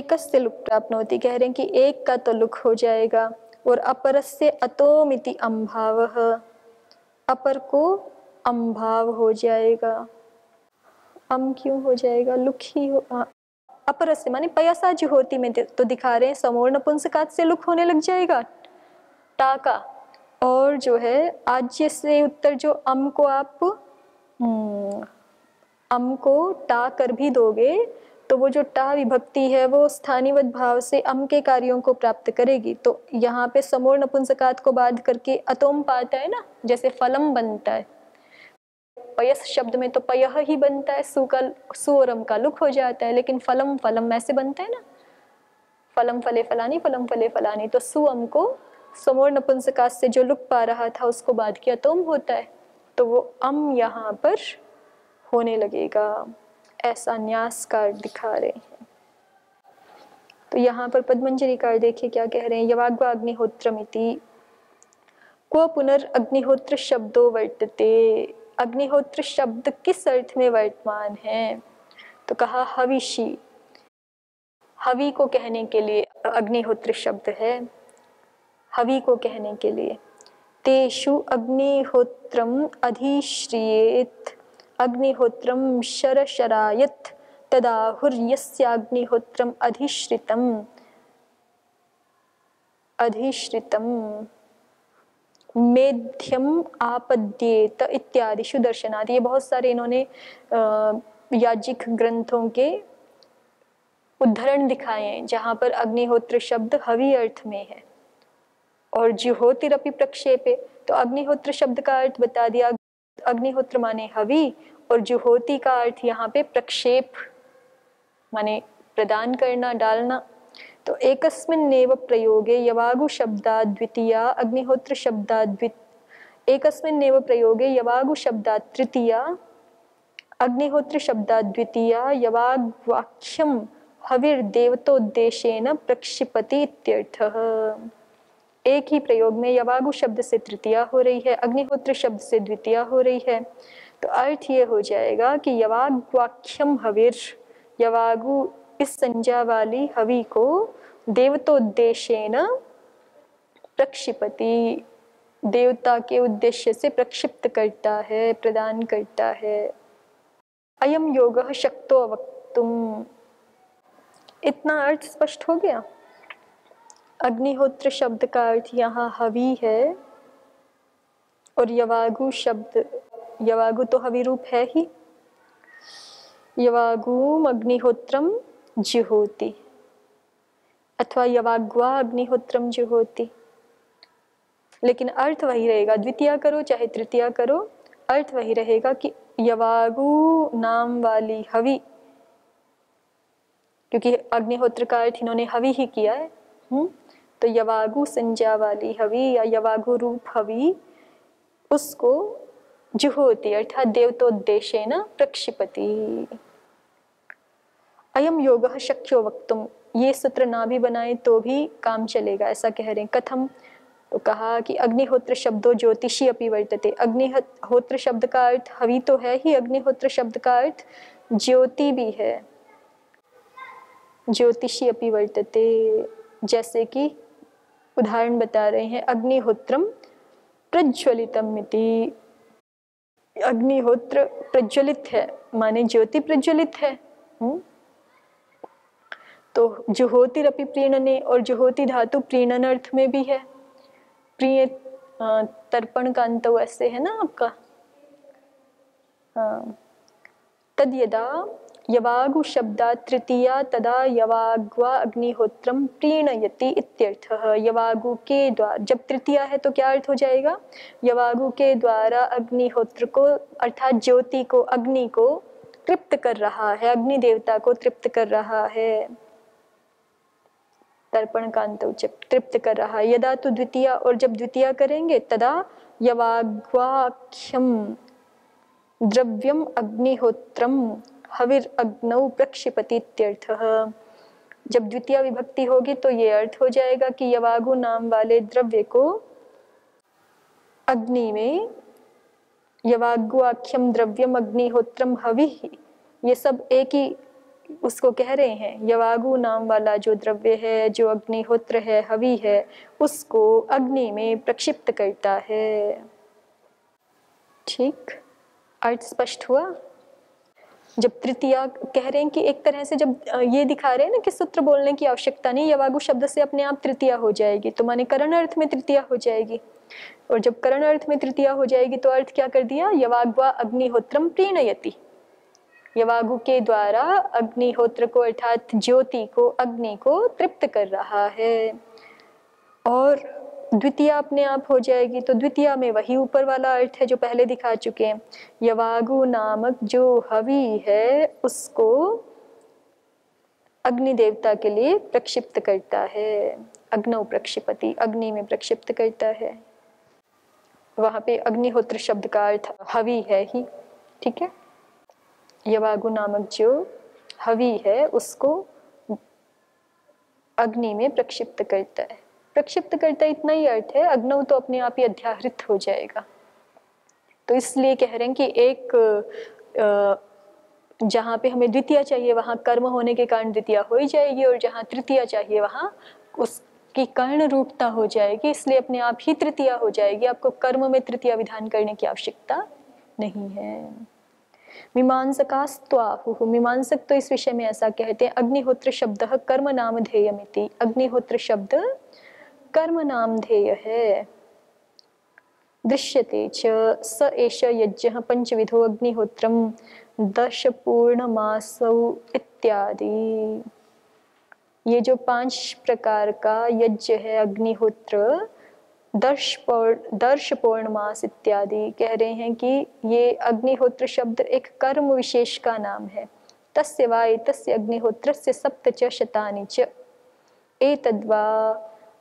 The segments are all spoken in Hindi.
एकस्य लुक् प्राप्नोति, कह रहे हैं कि एक का तो लुक हो जाएगा। और अपरस्य अतोमिति अम्भावः, अपर को अम्भाव हो जाएगा। अम क्यों हो जाएगा, लुक ही हो। अपरस्य माने पयसा जुहोती में तो दिखा रहे हैं समूर्ण नपुंसकात से लुक होने लग जाएगा टा का। और जो है आज्य से उत्तर जो अम को आप अम को टा कर भी दोगे तो वो जो टा विभक्ति है वो स्थानीवत भाव से अम के कार्यों को प्राप्त करेगी। तो यहाँ पे समूर्ण नपुंसकात को बाध करके अतोम पाता है ना, जैसे फलम बनता है। पयस शब्द में तो पयह ही बनता है, सु और अम का लुक हो जाता है, लेकिन फलम फलम ऐसे बनता है ना, फलम फले फलानी फलम फले फलानी। तो सु अम को समूर्ण नपुंसकात से जो लुक पा रहा था उसको बाध के अतोम होता है, तो वो अम यहाँ पर होने लगेगा, ऐसा न्यासकार दिखा रहे हैं। तो यहाँ पर पद्मंजरीकार देखिए क्या कह रहे हैं, यवाग्वा अग्निहोत्रमिति क्व पुनर् अग्निहोत्र शब्दो वर्तते। अग्निहोत्र शब्द किस अर्थ में वर्तमान है, तो कहा हविषी, हवि को कहने के लिए अग्निहोत्र शब्द है, हवि को कहने के लिए। तेषु अग्निहोत्रम अधिश्रियेत अग्निहोत्रम शरशरायत तदाहुर्यस्याग्निहोत्रम अधिश्रितम मेध्यम आपद्येत इत्यादिषु दर्शनादि। ये बहुत सारे इन्होंने याज्ञिक ग्रंथों के उद्धरण दिखाए हैं जहाँ पर अग्निहोत्र शब्द हवि अर्थ में है। और जुहोतिरपि प्रक्षेपे, तो अग्निहोत्र शब्द का अर्थ बता दिया, अग्निहोत्र माने हवि और जुहोति का अर्थ यहाँ पे प्रक्षेप माने प्रदान करना, डालना। तो एकस्मिन्नेव प्रयोगे यवागु शब्दात् द्वितीया अग्निहोत्र शब्दात् एकस्मिन्नेव प्रयोगे यवागु शब्दात् तृतीया अग्निहोत्र शब्दात् द्वितीया यवाग्वाक्ष्यम हविर्देवतोद्देशेन प्रक्षिपति इत्यर्थः। एक ही प्रयोग में यवागु शब्द से तृतीया हो रही है, अग्निहोत्र शब्द से द्वितीया हो रही है। तो अर्थ ये हो जाएगा कि यवाग्वाक्ष्यम हविर, यवागु इस संज्ञा वाली हवि को देवतोद्देशेन प्रक्षिपति, देवता के उद्देश्य से प्रक्षिप्त करता है, प्रदान करता है। अयम योगः शक्तो अवक्तुम, इतना अर्थ स्पष्ट हो गया। अग्निहोत्र शब्द का अर्थ यहाँ हवि है और यवागु शब्द, यवागु तो हवि रूप है ही, यवागुम अग्निहोत्रम जुहोति अथवा यवाग्वा अग्निहोत्रम जुहोति, लेकिन अर्थ वही रहेगा, द्वितीया करो चाहे तृतीया करो, अर्थ वही रहेगा कि यवागु नाम वाली हवि, क्योंकि अग्निहोत्र का अर्थ इन्होंने हवि ही किया है। तो यवागु संज्ञा वाली हवि या यवागु रूप हवि उसको जुहोति अर्थात देवतोद्देशेन प्रक्षिपति। अयम योगः शक्यो वक्तुम, ये सूत्र ना भी बनाए तो भी काम चलेगा, ऐसा कह रहे हैं। कथम, तो कहा कि अग्निहोत्र शब्दो ज्योतिषी अपि वर्तते। अग्निहोत्र शब्द का अर्थ हवि तो है ही, अग्निहोत्र शब्द का अर्थ ज्योति भी है, ज्योतिषी अपि वर्तते। जैसे कि उदाहरण बता रहे हैं, अग्निहोत्रम प्रज्वलितम इति, अग्निहोत्र प्रज्वलित है माने ज्योति प्रज्वलित है। तो जुहोतिरपि प्रीणने, और जुहोति धातु प्रीणन अर्थ में भी है। प्रिय तर्पण का अंत ऐसे है ना आपका। तद यदा यवागु शब्दात् तृतीया तदा यवाग्वा अग्निहोत्रम प्रीणयति इत्यर्थः। यवागु के द्वारा, जब तृतीया है तो क्या अर्थ हो जाएगा, यवागु के द्वारा अग्निहोत्र को अर्थात ज्योति को, अग्नि को तृप्त कर रहा है, अग्नि देवता को तृप्त कर रहा है, तर्पण का अंत तृप्त कर रहा है। यदा तो द्वितीया, और जब द्वितीया करेंगे तदा यवाग्वाख्यम द्रव्यम अग्निहोत्रम हविर अग्नौ प्रक्षिपति इत्यर्थः। जब द्वितीय विभक्ति होगी तो ये अर्थ हो जाएगा कि यवागु नाम वाले द्रव्य को अग्नि में, यवाग्वाख्यम द्रव्यम अग्निहोत्रम हवि, ये सब एक ही उसको कह रहे हैं यवागु नाम वाला जो द्रव्य है, जो अग्निहोत्र है, हवि है, उसको अग्नि में प्रक्षिप्त करता है। ठीक, अर्थ स्पष्ट हुआ। जब तृतीया कह रहे हैं कि एक तरह से जब ये दिखा रहे हैं ना कि सूत्र बोलने की आवश्यकता नहीं, यवागु शब्द से अपने आप तृतीया हो जाएगी, तो माने करण अर्थ में तृतीया हो जाएगी। और जब करण अर्थ में तृतीया हो जाएगी तो अर्थ क्या कर दिया, यवाग्वा अग्निहोत्रम प्रीणयति, यवागु के द्वारा अग्निहोत्र को अर्थात ज्योति को, अग्नि को तृप्त कर रहा है। और द्वितीया अपने आप हो जाएगी, तो द्वितीया में वही ऊपर वाला अर्थ है जो पहले दिखा चुके हैं। यवागु नामक जो हवि है उसको अग्नि देवता के लिए प्रक्षिप्त करता है, अग्नौ प्रक्षिपति, अग्नि में प्रक्षिप्त करता है। वहां पे अग्निहोत्र शब्द का अर्थ हवि है ही, ठीक है। यवागु नामक जो हवि है उसको अग्नि में प्रक्षिप्त करता है। प्रक्षिप्त करता इतना ही अर्थ है, अग्नौ तो अपने आप ही अध्याहृत हो जाएगा। तो इसलिए कह रहे हैं कि एक जहाँ पे हमें द्वितीया चाहिए वहां कर्म होने के कारण द्वितीया हो ही जाएगी, और जहाँ तृतीया चाहिए वहां उसकी कर्ण रूपता हो जाएगी, इसलिए अपने आप ही तृतीया हो जाएगी। आपको कर्म में तृतीया विधान करने की आवश्यकता नहीं है। मीमांसकास्त्वाहुः, मीमांसक तो इस विषय में ऐसा कहते हैं, अग्निहोत्र शब्द कर्म नामधेयमिति, अग्निहोत्र शब्द कर्म नामधेय है। दृश्यते च स एष यज्ञः पंचविधो अग्निहोत्रम दश पूर्णमासौ इत्यादि। ये जो 5 प्रकार का यज्ञ है अग्निहोत्र, दर्श पौर्णमास इत्यादि, कह रहे हैं कि ये अग्निहोत्र शब्द एक कर्म विशेष का नाम है। तस्य वा एतस्य अग्निहोत्रस्य सप्त च शतानि च एतद्वा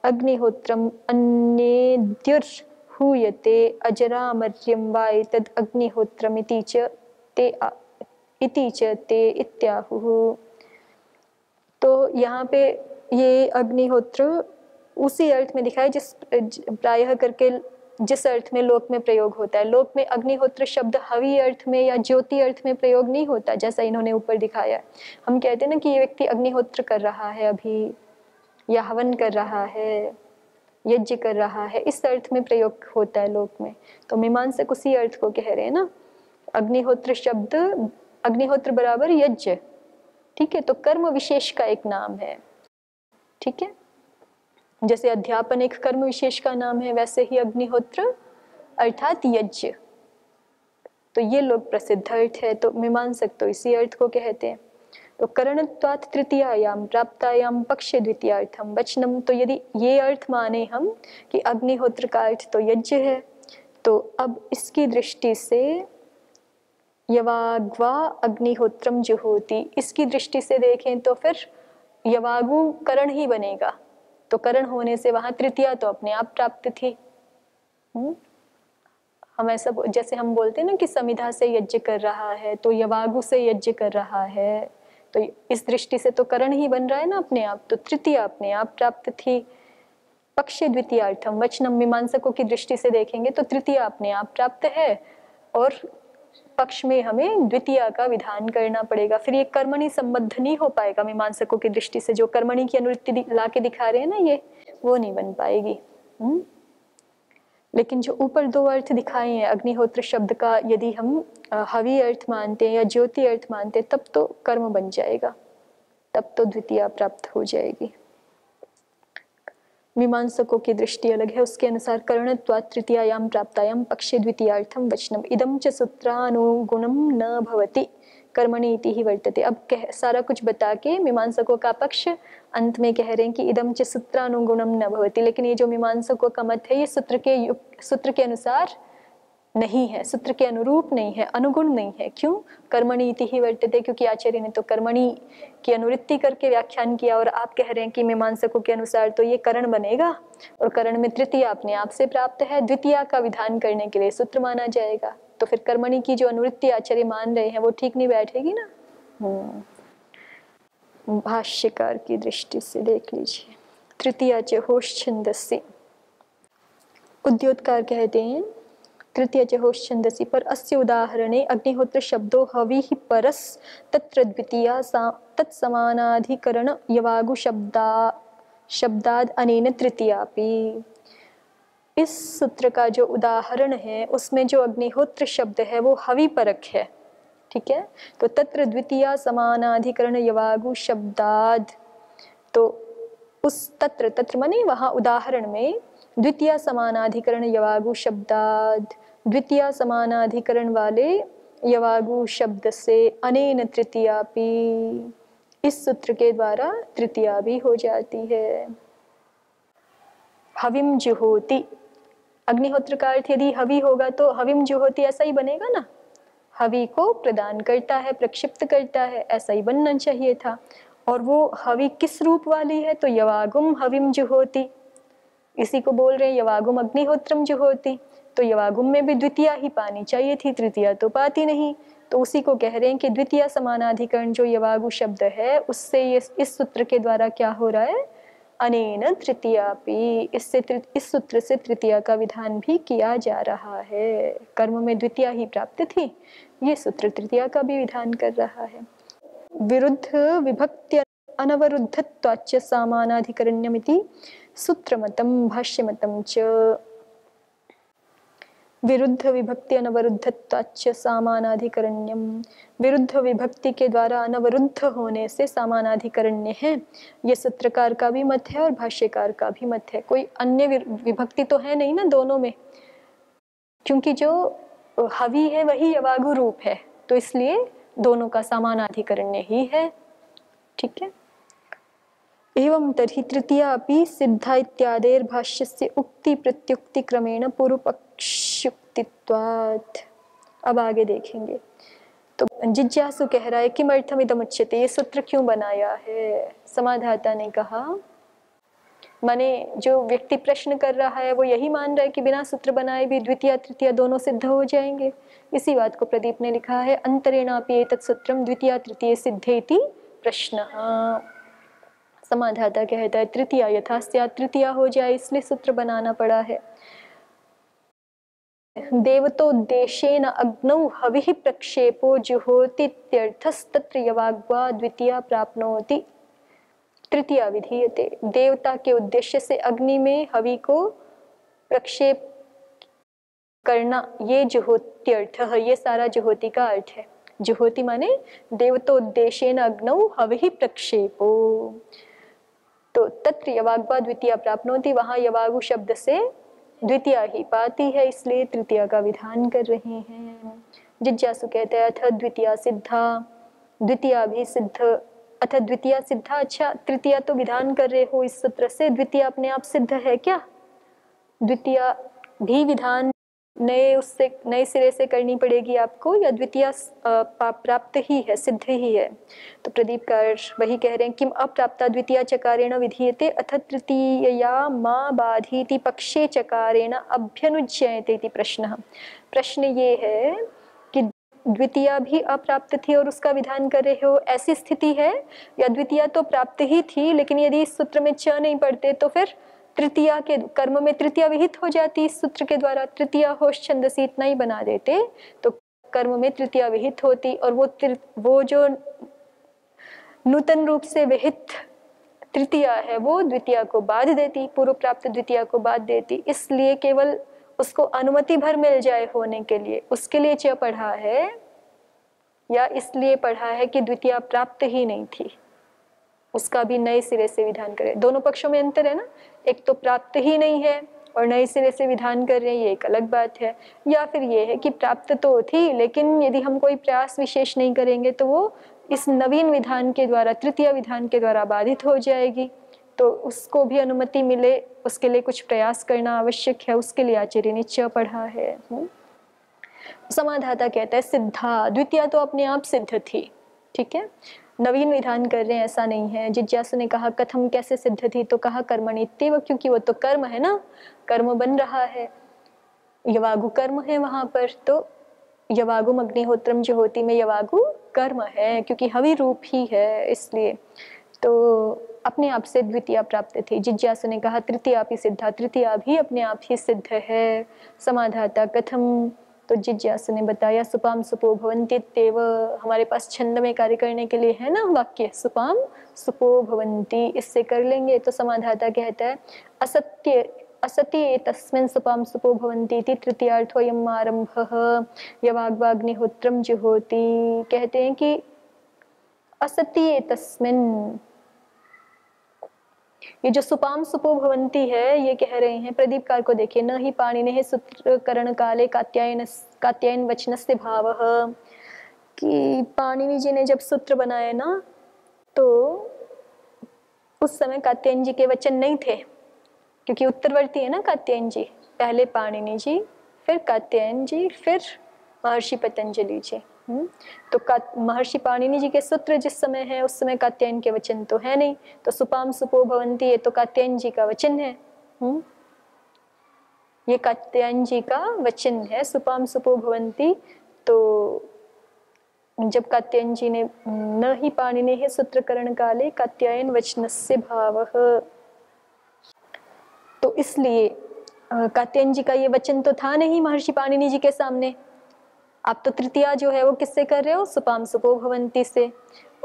अग्निहोत्रम अन्येद्युर्हूयते अजरामर्यं वा एतद् अग्निहोत्रमिति च ते इत्याहुः। तो यहाँ पे ये अग्निहोत्र उसी अर्थ में दिखाया जिस प्रायः करके जिस अर्थ में लोक में प्रयोग होता है। लोक में अग्निहोत्र शब्द हवि अर्थ में या ज्योति अर्थ में प्रयोग नहीं होता, जैसा इन्होंने ऊपर दिखाया। हम कहते हैं ना कि ये व्यक्ति अग्निहोत्र कर रहा है अभी, या हवन कर रहा है, यज्ञ कर रहा है, इस अर्थ में प्रयोग होता है लोक में। तो मीमांसक उसी अर्थ को कह रहे हैं ना, अग्निहोत्र शब्द, अग्निहोत्र बराबर यज्ञ, ठीक है। तो कर्म विशेष का एक नाम है, ठीक है। जैसे अध्यापन एक कर्म विशेष का नाम है, वैसे ही अग्निहोत्र अर्थात यज्ञ, तो ये लोग प्रसिद्ध अर्थ है। तो मीमांसक तो इसी अर्थ को कहते हैं। तो करणत्वात् तृतीयायाम प्राप्तायाम पक्षे द्वितीयार्थम वचनम, तो यदि ये अर्थ माने हम कि अग्निहोत्र का अर्थ तो यज्ञ है, तो अब इसकी दृष्टि से यवाग्वा अग्निहोत्रम जुहोति, इसकी दृष्टि से देखें तो फिर यवागु करण ही बनेगा। तो करण होने से वहां तृतीया तो अपने आप प्राप्त थी। हम ऐसा जैसे हम बोलते हैं ना कि समिधा से यज्ञ कर रहा है, तो यवागु से यज्ञ कर रहा है, तो इस दृष्टि से तो करण ही बन रहा है ना अपने आप, तो तृतीया अपने आप प्राप्त थी। पक्षे द्वितीयार्थम वचनम, मीमांसकों की दृष्टि से देखेंगे तो तृतीया अपने आप प्राप्त है, और पक्ष में हमें द्वितीया का विधान करना पड़ेगा। फिर ये कर्मणि संबद्ध नहीं हो पाएगा मीमांसकों की दृष्टि से, जो कर्मणि की अनुवृत्ति ला के दिखा रहे हैं ना, ये वो नहीं बन पाएगी। लेकिन जो ऊपर 2 अर्थ दिखाए हैं अग्निहोत्र शब्द का, यदि हम हवि अर्थ मानते हैं या ज्योति अर्थ मानते हैं, तब तो कर्म बन जाएगा, तब तो द्वितीया प्राप्त हो जाएगी। मीमांसकों की दृष्टि अलग है, उसके अनुसार करणत्वात् तृतीयायाम प्राप्तायाम पक्षे द्वितीयार्थम वचनम इदं च सूत्रानुगुणं न भवति कर्मणि इति ही वर्तते। अब सारा कुछ बता के मीमांसकों का पक्ष अंत में कह रहे हैं कि इदं च सूत्रानुगुणं न भवति, लेकिन ये जो मीमांसकों का मत है ये सूत्र के अनुसार नहीं है, सूत्र के अनुरूप नहीं है, अनुगुण नहीं है। क्यों? कर्मणि इति ही वर्तते, क्योंकि आचार्य ने तो कर्मणि की अनुवृत्ति करके व्याख्यान किया, और आप कह रहे हैं कि मीमांसकों के अनुसार तो ये करण बनेगा, और करण में तृतीया अपने आप से प्राप्त है, द्वितीया का विधान करने के लिए सूत्र माना जाएगा। तो फिर कर्मणि की जो अनुवृत्ति आचार्य मान रहे हैं वो ठीक नहीं बैठेगी ना। भाष्यकार की दृष्टि से देख लीजिए। तृतीया च होश्छन्दसि, उद्योतकार कहते हैं तृतीय च होश्छन्दसि पर अस्य उदाहरणे अग्निहोत्र शब्दो हविः परस् तत्र द्वितीया तत्समानाधिकरण यवागु शब्दाद अनेन तृतीयापि। इस सूत्र का जो उदाहरण है उसमें जो अग्निहोत्र शब्द है वो हवि परक है, ठीक है। तो तत्र द्वितीया समानाधिकरण यवागु शब्दाद, तो उस तत्र माने वहाँ उदाहरण में द्वितीय समानाधिकरण यवागु शब्दाद, द्वितीय समानाधिकरण वाले यवागु शब्द से अनेन तृतीयापि, इस सूत्र के द्वारा तृतीया भी हो जाती है। हविम जुहोति, अग्निहोत्र का अर्थ यदि हवि होगा तो हविम जुहोति ऐसा ही बनेगा ना, हवि को प्रदान करता है, प्रक्षिप्त करता है, ऐसा ही बनना चाहिए था। और वो हवि किस रूप वाली है, तो यवागुम हविम जुहोति, इसी को बोल रहे हैं यवागुम अग्निहोत्रम जुहोति। तो यवागुम में भी द्वितीया ही पानी चाहिए थी, तृतीया तो पाती नहीं, तो उसी को कह रहे हैं कि द्वितीय समानाधिकरण जो यवागु शब्द है उससे ये इस सूत्र के द्वारा क्या हो रहा है, अनेन तृतीयापि, इससे इस सूत्र से तृतीया का विधान भी किया जा रहा है। कर्म में द्वितीया ही प्राप्त थी, ये सूत्र तृतीया का भी विधान कर रहा है। विरुद्ध विभक्ति अनवरुद्धत्वाच्च समानाधिकरण्यमिति सूत्रमतं भाष्यमतं च। विरुद्ध विभक्ति अनवरुद्धत्वाच्च समानाधिकरण्यम, विरुद्ध विभक्ति के द्वारा अनवरुद्ध होने से समानाधिकरण्य है, ये सूत्रकार का भी मत है और भाष्यकार का भी मत है। कोई अन्य विभक्ति तो है नहीं ना दोनों में, क्योंकि जो हवि है वही यवागु रूप है, तो इसलिए दोनों का समानाधिकरण्य ही है, ठीक है। एवं तर्हि तृतीया अपि सिद्धा इत्यादेर भाष्यस्य उक्ति प्रत्युक्ति क्रमेण पूर्वपक्षयुक्तित्वात्। अब आगे देखेंगे। तो जिज्ञासु कह रहा है किमर्थम इदम उच्यते, ये सूत्र क्यों बनाया है। समाधाता ने कहा, माने जो व्यक्ति प्रश्न कर रहा है वो यही मान रहा है कि बिना सूत्र बनाए भी द्वितीय तृतीय दोनों सिद्ध हो जाएंगे। इसी बात को प्रदीप ने लिखा है, अंतरेणापि एतत् सूत्रम द्वितीय तृतीय सिद्धेति प्रश्नः। समाधाता कहता है तृतीया यथा स्यात् तृतीया हो जाए, इसलिए सूत्र बनाना पड़ा है। देवतोद्देशेन अग्नौ हविः प्रक्षेपो जुहोतीत्यर्थस्तत्र यवाग्वा द्वितीया प्राप्नोति तृतीया विधीयते। देवता के उद्देश्य से अग्नि में हवि को प्रक्षेप करना, ये जुहोत्यर्थ है, ये सारा जुहोती का अर्थ है। जुहोती माने देवतोद्देशेन अग्नौ हविः प्रक्षेपो, तो तत्र यवाग्वा द्वितीया प्राप्नोति, वहां यवागु शब्द से द्वितीया ही पाती है, इसलिए तृतीया का विधान कर रहे हैं। जिज्ञासु कहते हैं अथ द्वितीया सिद्धा, द्वितीया भी सिद्ध, अथ द्वितीया सिद्धा, अच्छा तृतीया तो विधान कर रहे हो इस सूत्र से, द्वितीया अपने आप सिद्ध है क्या। द्वितीया भी विधान नए सिरे से करनी पड़ेगी आपको, या द्वितीया प्राप्त ही है, सिद्ध ही है। तो प्रदीपकार वही कह रहे हैं, किम अप्राप्ता द्वितीया चकारेण विधीयते अथ तृतीयया मा बाधीति पक्षे चकारेण अभ्यनुज्यते इति प्रश्नः। प्रश्न ये है कि द्वितीया भी अप्राप्त थी और उसका विधान कर रहे हो, ऐसी स्थिति है, या द्वितीया तो प्राप्त ही थी लेकिन यदि इस सूत्र में च नहीं पढ़ते तो फिर तृतीया के कर्म में तृतीया विहित हो जाती, इस सूत्र के द्वारा तृतीया होश छंदसी इतना ही बना देते तो कर्म में तृतीया विहित होती, और वो जो नूतन रूप से विहित तृतीया है वो द्वितीया को बाध देती, पूर्व प्राप्त द्वितीया को बाध देती। इसलिए केवल उसको अनुमति भर मिल जाए होने के लिए, उसके लिए च पढ़ा है, या इसलिए पढ़ा है कि द्वितीया प्राप्त ही नहीं थी, उसका भी नए सिरे से विधान करे। दोनों पक्षों में अंतर है ना, एक तो प्राप्त ही नहीं है और नए सिरे से विधान कर रहे हैं, ये एक अलग बात है। या फिर ये है कि प्राप्त तो थी लेकिन यदि हम कोई प्रयास विशेष नहीं करेंगे तो वो इस नवीन विधान के द्वारा, तृतीय विधान के द्वारा बाधित हो जाएगी, तो उसको भी अनुमति मिले उसके लिए कुछ प्रयास करना आवश्यक है, उसके लिए आचार्य ने च पढ़ा है। समाधाता कहता है सिद्धा, द्वितीया तो अपने आप सिद्ध थी, ठीक है, नवीन विधान कर रहे हैं ऐसा नहीं है। जिज्ञासु ने कहा कथम, कैसे सिद्ध थी, तो कहा कर्मणित्येव, क्योंकि वो तो कर्म है ना, कर्म बन रहा है, यवागु कर्म है वहां पर, तो यवागुम अग्निहोत्रम जुहोति में यवागु कर्म है क्योंकि हवि रूप ही है, इसलिए तो अपने आप से द्वितीया प्राप्त थी। जिज्ञासु ने कहा तृतीया भी सिद्धा, तृतीया भी अपने आप ही सिद्ध है। समाधाता कथम, तो जिज्ञासु ने बताया सुपाम सुपो भवन्ति इत्येव। हमारे पास छंद में कार्य करने के लिए है ना वाक्य, सुपाम सुपो भवन्ति, इससे कर लेंगे। तो समाधाता कहता है असत्य असति एतस्मिन् सुपाम सुपो भवन्ति इति तृतीयार्थोऽयम् आरम्भः यवाग्वाग्निहोत्रम जुहोति। कहते हैं कि असति एतस्मिन्, ये जो सुपाम सुपो भवन्ति है, ये कह रहे हैं प्रदीपकार को देखिए, न ही पाणिनेः सूत्रकरण काले कात्यायन वचनस्य भावः, कि पाणिनि जी ने जब सूत्र बनाए ना तो उस समय कात्यायन जी के वचन नहीं थे, क्योंकि उत्तरवर्ती है ना कात्यायन जी, पहले पाणिनि जी, फिर कात्यायन जी, फिर महर्षि पतंजलि जी। तो महर्षि पाणिनि जी के सूत्र जिस समय है उस समय कात्यायन के वचन तो है नहीं, तो सुपाम सुपो भवन्ति ये तो कात्यायन जी का वचन है। ये कात्यायन जी का वचन है सुपाम सुपो भवन्ति। तो जब कात्यायन जी ने न ही पाणिनेः सूत्रकरण काले कात्यायन वचनस्य भावः, तो इसलिए कात्यायन जी का ये वचन तो था नहीं महर्षि पाणिनि जी के सामने। आप तो तृतीया जो है वो किससे कर रहे हो, सुपाम सुपो भवन्ति से,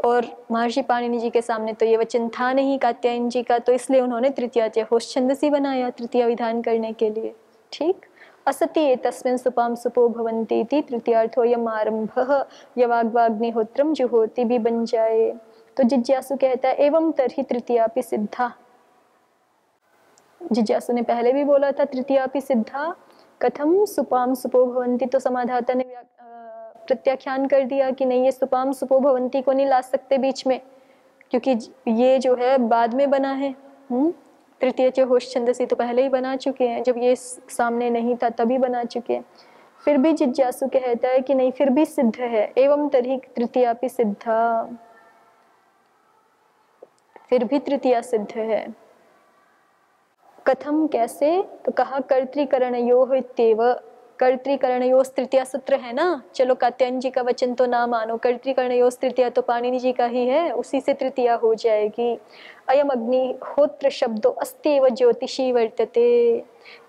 और महर्षि पाणिनि जी के सामने तो ये वचन था नहीं कात्यायन जी का, तो इसलिए उन्होंने तृतीया होश छंदसी बनाया तृतीया विधान करने के लिए। ठीक, असति एतस्मिन् सुपाम सुपो भवन्ति इति तृतीयार्थोऽयम् आरम्भः यवाग्वाग्निहोत्रम जुहोति भी बन जाए। तो जिज्ञासु कहता है एवं तर्हि तृतीयापि सिद्धा। जिज्ञासु ने पहले भी बोला था तृतीयापि सिद्धा, कथम सुपाम सुपो भवन्ति, तो समाधाता ने प्रत्याख्यान कर दिया कि नहीं, ये सुपाम सुपो भवन्ति को नहीं ला सकते बीच में, क्योंकि ये जो है बाद में बना है। तृतीय च होश छंदसी तो पहले ही बना चुके हैं, जब ये सामने नहीं था तभी बना चुके हैं। फिर भी जिज्ञासु कहता है कि नहीं, फिर भी सिद्ध है। एवं तर्हि तृतीयापि सिद्धा, फिर भी तृतीया सिद्ध है। कथम, कैसे, तो कहा कर्तृकरणयोः इत्येव। कर्तृकरणयोः तृतीया सूत्र है ना, चलो कात्यायन जी का वचन तो ना मानो, कर्तृकरणयोः तृतीया तो पाणिनि जी का ही है, उसी से तृतीया हो जाएगी। अयम अग्निहोत्र शब्दो अस्त्येव ज्योतिषी वर्तते।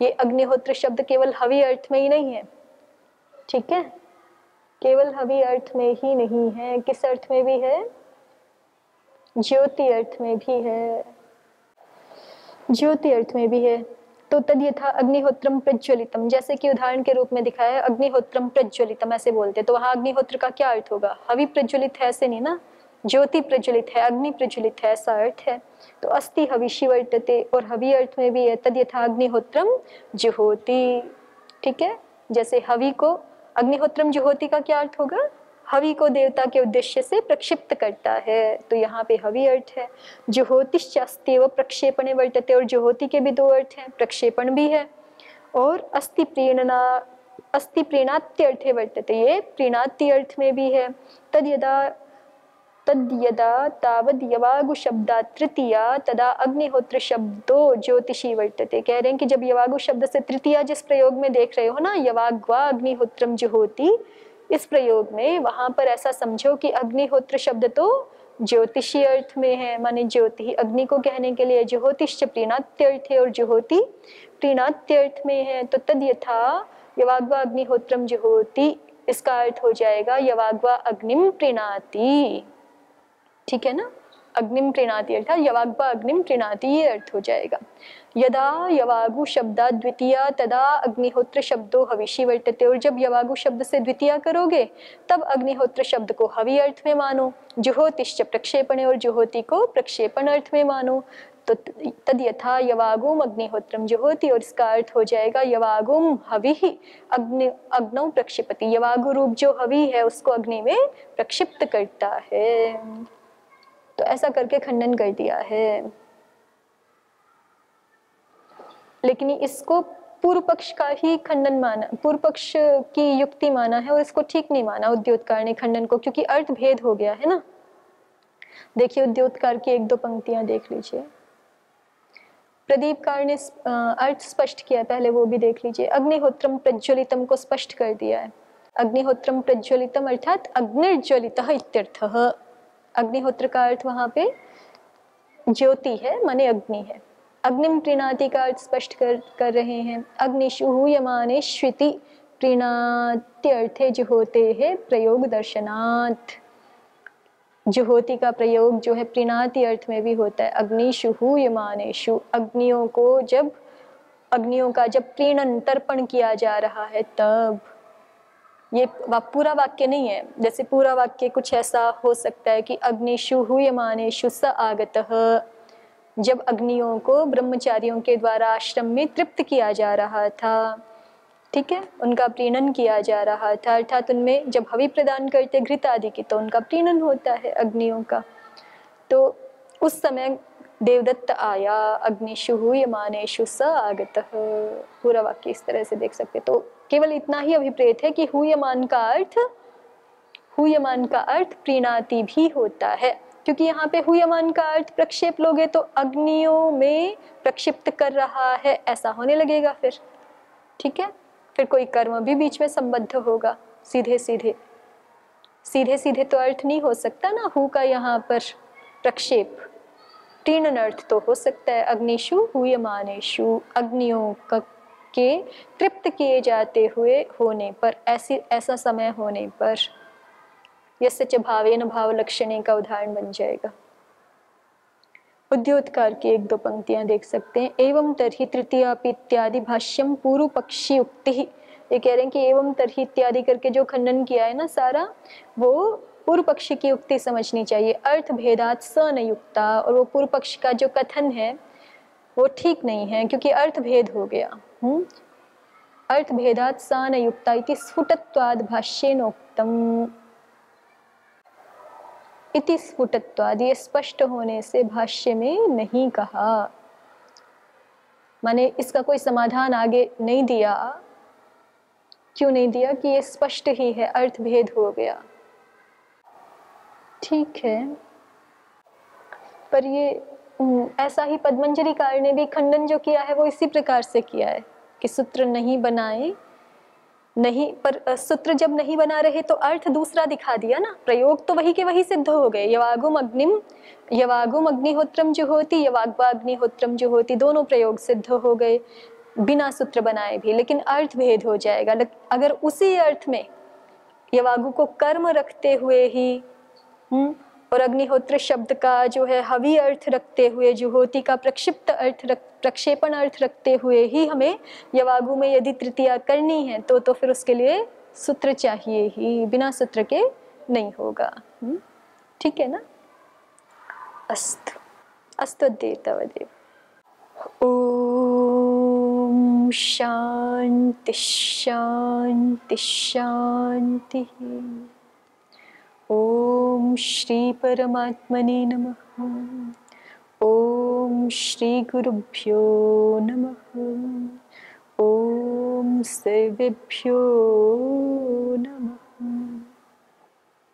ये अग्निहोत्र शब्द केवल हवि अर्थ में ही नहीं है, ठीक है, केवल हवि अर्थ में ही नहीं है, किस अर्थ में भी है, ज्योति अर्थ में भी है, ज्योति अर्थ में भी है। तो तद यथा अग्निहोत्रम प्रज्वलितम, जैसे कि उदाहरण के रूप में दिखाया है अग्निहोत्रम प्रज्वलितम ऐसे बोलते, तो वहां अग्निहोत्र का क्या अर्थ होगा, हवि प्रज्वलित है ऐसे नहीं ना, ज्योति प्रज्वलित है, अग्नि प्रज्वलित है, ऐसा अर्थ है। तो अस्ति हविषि वर्तते, और हवि अर्थ में भी है तद यथा अग्निहोत्रम जुहोति। ठीक है, जैसे हवि को, अग्निहोत्रम जुहोति का क्या अर्थ होगा, हवि को देवता के उद्देश्य से प्रक्षिप्त करता है, तो यहाँ पे हवि अर्थ है। जुहोतिश्चास्त्येव प्रक्षेपणे वर्तते, और जुहोति के भी दो अर्थ हैं, प्रक्षेपण भी है और अस्ति प्रीणना, अस्ति प्रीणात्यर्थे वर्तते, ये प्रीणाति अर्थ में भी है। तद यदा तावद यवागु शब्दात् तृतीया तदा अग्निहोत्र शब्दो ज्योतिषी वर्तते। कह रहे हैं कि जब यवागु शब्द से तृतीया जिस प्रयोग में देख रहे हो ना, यवाग्वा अग्निहोत्रम जुहोति, इस प्रयोग में वहां पर ऐसा समझो कि अग्निहोत्र शब्द तो ज्योतिषी अर्थ में है, माने ज्योति अग्नि को कहने के लिए, ज्योतिष प्रीणात्यर्थ है और ज्योति प्रीणात्यर्थ में है। तो तद यथा यवाग्वा अग्निहोत्रम जुहोति, इसका अर्थ हो जाएगा यवाग्वा अग्निम प्रीणाति। ठीक है ना, अग्निम प्रीणाति अर्थात यवाग्वा अग्निम प्रीणाति, ये अर्थ हो जाएगा। यदा यवागु शब्दा द्वितीया तदा अग्निहोत्र शब्दो हविषि वर्तते, और जब यवागु शब्द से द्वितीया करोगे तब अग्निहोत्र शब्द को हवि अर्थ में मानो, जुहोतिश्च प्रक्षेपणे, और जुहोति को प्रक्षेपण अर्थ में मानो। तो तद यथा यवागुम अग्निहोत्रम जुहोति, और इसका अर्थ हो जाएगा यवागुम हविः अग्नौ प्रक्षिपति, यवागु रूप जो हवि है उसको अग्नि में प्रक्षिप्त करता है। तो ऐसा करके खंडन कर दिया है, लेकिन इसको पूर्व पक्ष का ही खंडन माना, पूर्व पक्ष की युक्ति माना है, और इसको ठीक नहीं माना उद्योतकार ने खंडन को, क्योंकि अर्थ भेद हो गया है ना। देखिए उद्योतकार की एक दो पंक्तियां देख लीजिए, प्रदीपकार ने अर्थ स्पष्ट किया, पहले वो भी देख लीजिए। अग्निहोत्रम प्रज्वलितम को स्पष्ट कर दिया है, अग्निहोत्रम प्रज्वलितम अर्थात अग्निर्ज्वलितः इत्यर्थः। अग्निहोत्र का अर्थ वहां पे ज्योति है माने अग्नि है। अग्निम प्रीणाति का अर्थ स्पष्ट कर रहे हैं। अग्निशु हूयमाने श्रुति प्रीणात्यर्थे जुहोते है प्रयोग दर्शनात्। जुहोति का प्रयोग जो है प्रीणाति अर्थ में भी होता है। अग्निशु हूयमानेषु, अग्नियों का जब प्रीणन तर्पण किया जा रहा है तब। ये पूरा वाक्य नहीं है, जैसे पूरा वाक्य कुछ ऐसा हो सकता है कि अग्निशु हूयमानेषु स आगतः, जब अग्नियों को ब्रह्मचारियों के द्वारा आश्रम में तृप्त किया जा रहा था, ठीक है, उनका प्रीणन किया जा रहा था, अर्थात उनमें जब हवि प्रदान करते घृत आदि की तो उनका प्रीणन होता है अग्नियों का। तो उस समय देवदत्त आया, अग्निशु हूयमानेषु स आगतः। पूरा वाक्य इस तरह से देख सकते। तो केवल इतना ही अभिप्रेत है कि हूयमान का अर्थ प्रीणाति भी होता है, क्योंकि यहाँ पे हूयमान का अर्थ प्रक्षेप लोगे तो अग्नियों में प्रक्षिप्त कर रहा है ऐसा होने लगेगा फिर, ठीक है। फिर कोई कर्म भी बीच में संबद्ध होगा, सीधे सीधे तो अर्थ नहीं हो सकता ना हु का यहाँ पर प्रक्षेप। प्रीणन अर्थ तो हो सकता है। अग्निशु हूयमानेषु, अग्नियों के तृप्त किए जाते हुए होने पर, ऐसा समय होने पर, यस्य च भावेन भाव लक्षणे का उदाहरण बन जाएगा। उद्योतकार की एक दो पंक्तियां देख सकते हैं। एवं तर्हि तृतीयापि इत्यादि भाष्यम पूर्व पक्षी युक्ति। ये कह रहे हैं कि एवं तर्हि इत्यादि करके जो खंडन किया है ना सारा, वो पूर्व पक्षी की युक्ति समझनी चाहिए। अर्थ भेदात स न युक्ता, और वो पूर्व पक्ष का जो कथन है वो ठीक नहीं है, क्योंकि अर्थ भेद हो गया। अर्थ भेदात स न युक्ता इति स्फुटत्वाद भाष्येनोक्तम। इति स्फुटत्वाद, ये स्पष्ट होने से भाष्य में नहीं कहा, माने इसका कोई समाधान आगे नहीं दिया। क्यों नहीं दिया? कि ये स्पष्ट ही है, अर्थ भेद हो गया, ठीक है। पर ये ऐसा ही पद्मंजलिकार ने भी खंडन जो किया है वो इसी प्रकार से किया है कि सूत्र नहीं बनाए, नहीं, पर सूत्र जब नहीं बना रहे तो अर्थ दूसरा दिखा दिया ना, प्रयोग तो वही के वही सिद्ध हो गए। यवागुम अग्निहोत्रम जुहोति, यवाग्वाग्निहोत्रम जुहोति, दोनों प्रयोग सिद्ध हो गए बिना सूत्र बनाए भी, लेकिन अर्थ भेद हो जाएगा। अगर उसी अर्थ में यवागु को कर्म रखते हुए ही और अग्निहोत्र शब्द का जो है हवि अर्थ रखते हुए, जुहोति का प्रक्षिप्त अर्थ प्रक्षेपण अर्थ रखते हुए ही हमें यवागु में यदि तृतीया करनी है तो फिर उसके लिए सूत्र चाहिए ही, बिना सूत्र के नहीं होगा, ठीक है ना। अस्तु अस्तु देवतावदेव। ओम शांति शांति शांति। ओम श्री परमात्मने नमः। ओम श्री गुरुभ्यो नमः। ओम सर्वेभ्यो नमः।